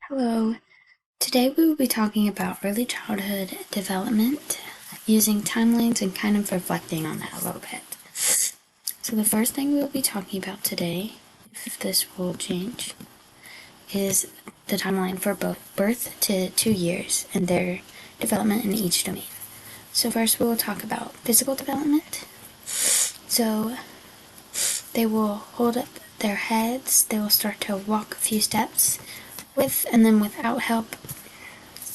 Hello. Today we will be talking about early childhood development using timelines and kind of reflecting on that a little bit. So the first thing we will be talking about today, if this will change, is the timeline for both birth to 2 years and their development in each domain. So first we will talk about physical development. So they will hold up their heads, they will start to walk a few steps with and then without help,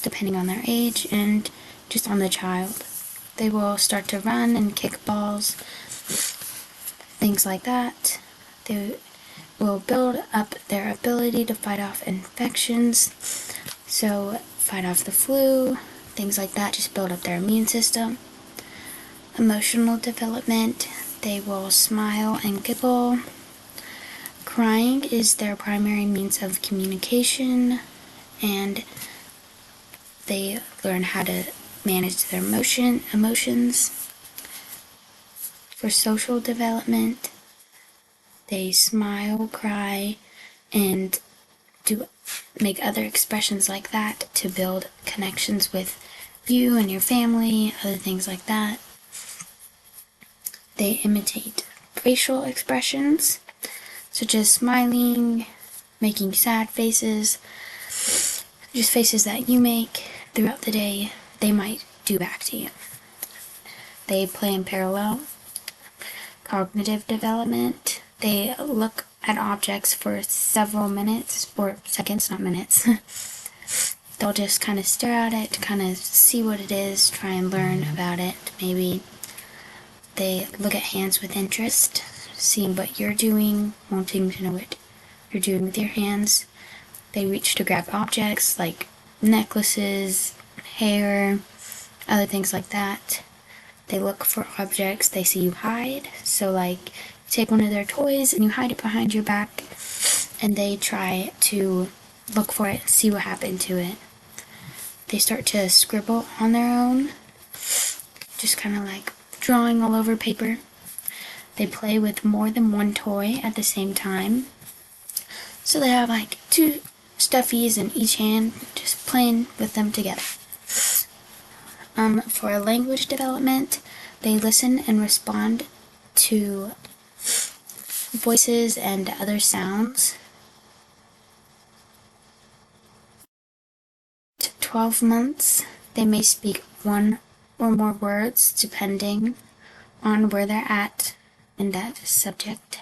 depending on their age and just on the child. They will start to run and kick balls, things like that. They will build up their ability to fight off infections, so fight off the flu, things like that, just build up their immune system. Emotional development, they will smile and giggle. Crying is their primary means of communication, and they learn how to manage their emotions. For social development, they smile, cry, and make other expressions like that to build connections with you and your family, other things like that. They imitate facial expressions, such as smiling, making sad faces, just faces that you make throughout the day, they might do back to you. They play in parallel. Cognitive development, they look at objects for several minutes, or seconds, not minutes. They'll just kind of stare at it, kind of see what it is, try and learn about it, maybe. They look at hands with interest, seeing what you're doing, wanting to know what you're doing with your hands. They reach to grab objects like necklaces, hair, other things like that. They look for objects they see you hide. So like, you take one of their toys and you hide it behind your back, and they try to look for it, see what happened to it. They start to scribble on their own, just kind of like drawing all over paper. They play with more than one toy at the same time. So they have like two stuffies in each hand, just playing with them together. For language development, they listen and respond to voices and other sounds. To 12 months, they may speak one or more words depending on where they're at in that subject.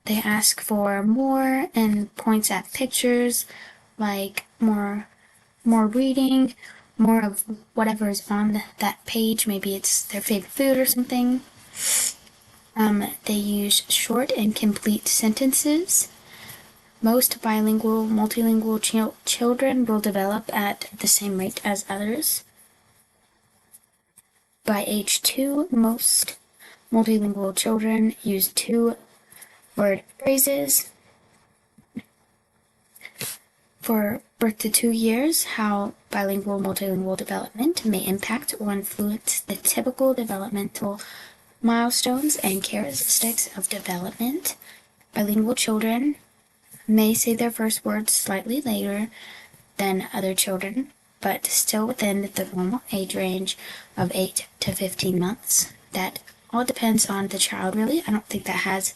They ask for more and points at pictures, like more reading, more of whatever is on that page. Maybe it's their favorite food or something. They use short and complete sentences. Most bilingual, multilingual children will develop at the same rate as others. By age 2, most multilingual children use 2-word phrases. For birth to 2 years, how bilingual, multilingual development may impact or influence the typical developmental milestones and characteristics of development. Bilingual children may say their first words slightly later than other children, but still within the normal age range of 8 to 15 months. That all depends on the child, really. I don't think that has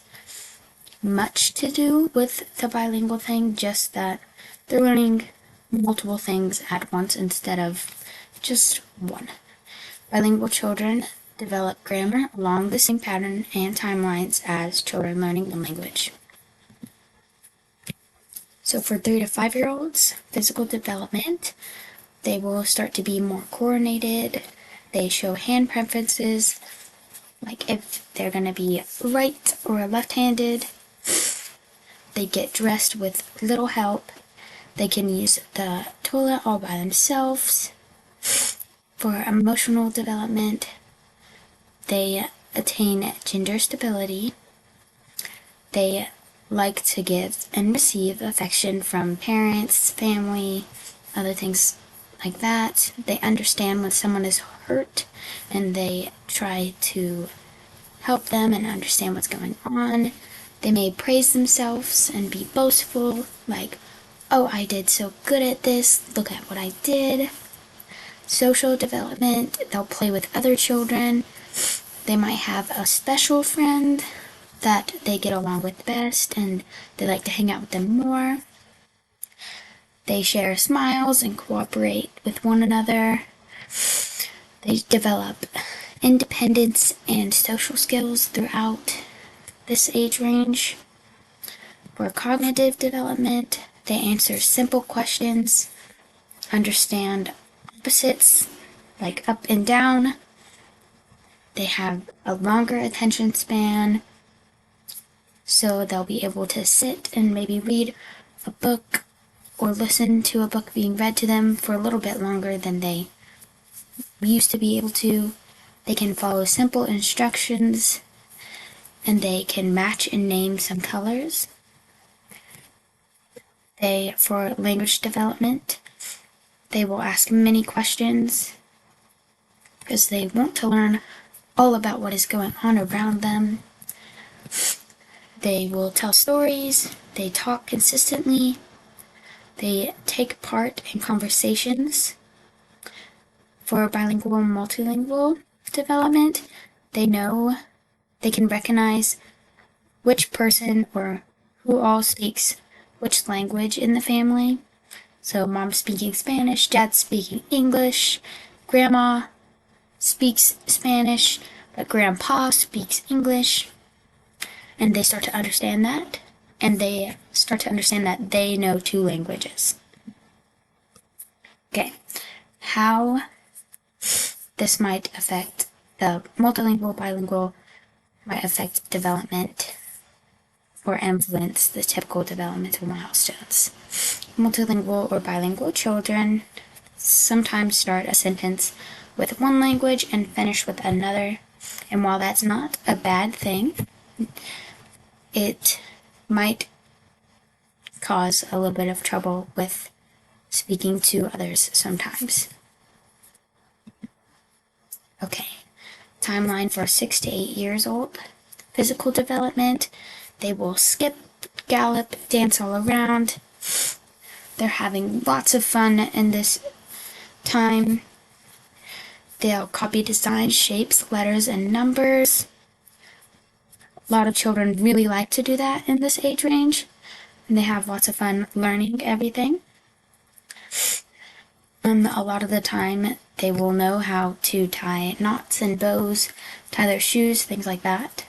much to do with the bilingual thing, just that they're learning multiple things at once instead of just one. Bilingual children develop grammar along the same pattern and timelines as children learning one language. So for 3 to 5-year-olds, physical development, they will start to be more coordinated. They show hand preferences, like if they're going to be right or left-handed. They get dressed with little help. They can use the toilet all by themselves. For emotional development, they attain gender stability. They like to give and receive affection from parents, family, other things like that. They understand when someone is hurt and they try to help them and understand what's going on. They may praise themselves and be boastful, like, oh, I did so good at this, look at what I did. Social development, they'll play with other children. They might have a special friend that they get along with best and they like to hang out with them more. They share smiles and cooperate with one another. They develop independence and social skills throughout this age range. For cognitive development, they answer simple questions, understand opposites like up and down. They have a longer attention span, so they'll be able to sit and maybe read a book or listen to a book being read to them for a little bit longer than they used to be able to. They can follow simple instructions, and they can match and name some colors. For language development, they will ask many questions because they want to learn all about what is going on around them. They will tell stories, they talk consistently, they take part in conversations. For bilingual and multilingual development, they can recognize which person or who all speaks which language in the family. So mom speaking Spanish, dad speaking English, grandma speaks Spanish, but grandpa speaks English. And they start to understand that, and they start to understand that they know two languages. Okay, how this might affect the multilingual, bilingual, might affect development or influence the typical developmental milestones. Multilingual or bilingual children sometimes start a sentence with one language and finish with another, and while that's not a bad thing, it might cause a little bit of trouble with speaking to others sometimes. Okay, timeline for 6 to 8 years old. Physical development, they will skip, gallop, dance all around. They're having lots of fun in this time. They'll copy designs, shapes, letters, and numbers. A lot of children really like to do that in this age range, and they have lots of fun learning everything. A lot of the time, they will know how to tie knots and bows, tie their shoes, things like that.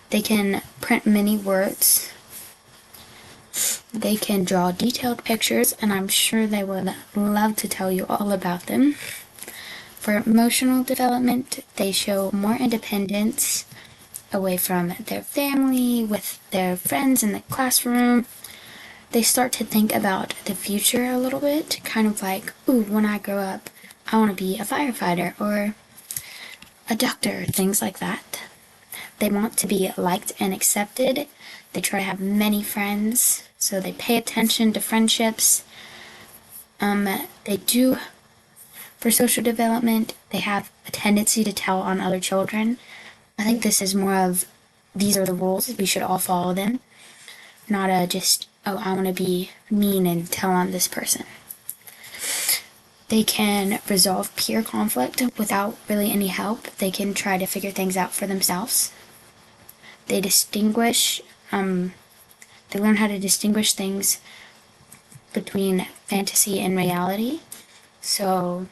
They can print many words. They can draw detailed pictures, and I'm sure they would love to tell you all about them. For emotional development, they show more independence away from their family, with their friends in the classroom. They start to think about the future a little bit, kind of like, ooh, when I grow up, I want to be a firefighter or a doctor, things like that. They want to be liked and accepted. They try to have many friends, so they pay attention to friendships. For social development, they have a tendency to tell on other children. I think this is more of, these are the rules, we should all follow them. Not just, oh, I want to be mean and tell on this person. They can resolve peer conflict without really any help. They can try to figure things out for themselves. They learn how to distinguish things between fantasy and reality. So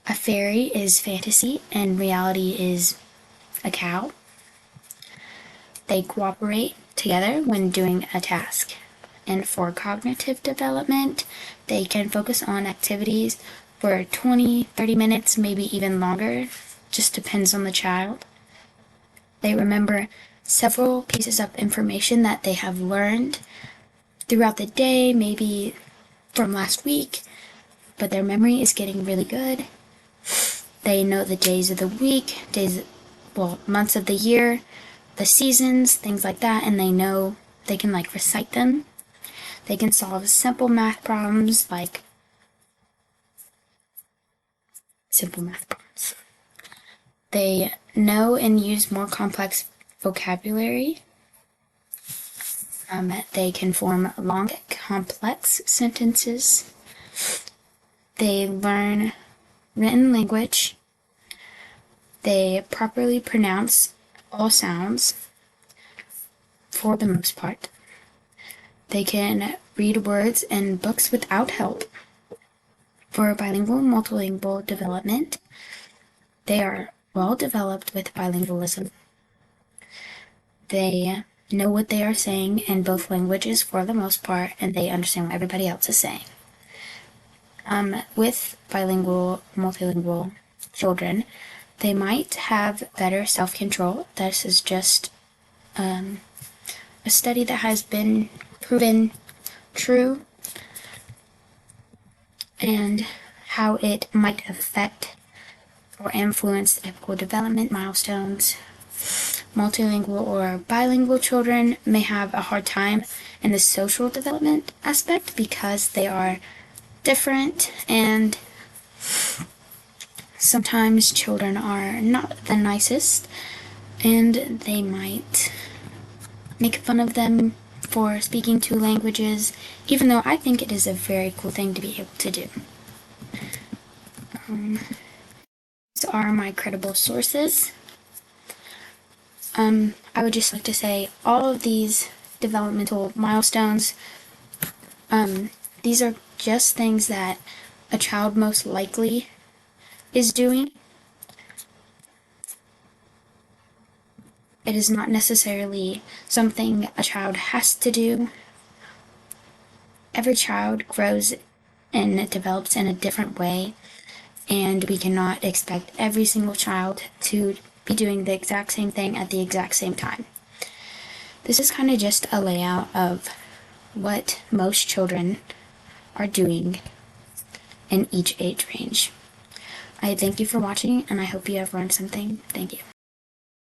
a fairy is fantasy and reality is a cow. They cooperate together when doing a task. And for cognitive development, they can focus on activities for 20, 30 minutes, maybe even longer. Just depends on the child. They remember several pieces of information that they have learned throughout the day, maybe from last week, but their memory is getting really good. They know the days of the week, months of the year, the seasons, things like that, and they can recite them. They can solve simple math problems They know and use more complex vocabulary. They can form long, complex sentences. They learn written language. They properly pronounce all sounds, for the most part. They can read words in books without help. For bilingual and multilingual development, they are well developed with bilingualism. They know what they are saying in both languages for the most part, and they understand what everybody else is saying. With bilingual, multilingual children, they might have better self-control. This is just a study that has been proven true, and how it might affect or influence typical development milestones. Multilingual or bilingual children may have a hard time in the social development aspect because they are different, and sometimes children are not the nicest, and they might make fun of them for speaking two languages, even though I think it is a very cool thing to be able to do. These are my credible sources. I would just like to say all of these developmental milestones, these are just things that a child most likely is doing. It is not necessarily something a child has to do. Every child grows and develops in a different way, and we cannot expect every single child to be doing the exact same thing at the exact same time. This is kind of just a layout of what most children are doing in each age range. I thank you for watching, and I hope you have learned something. Thank you.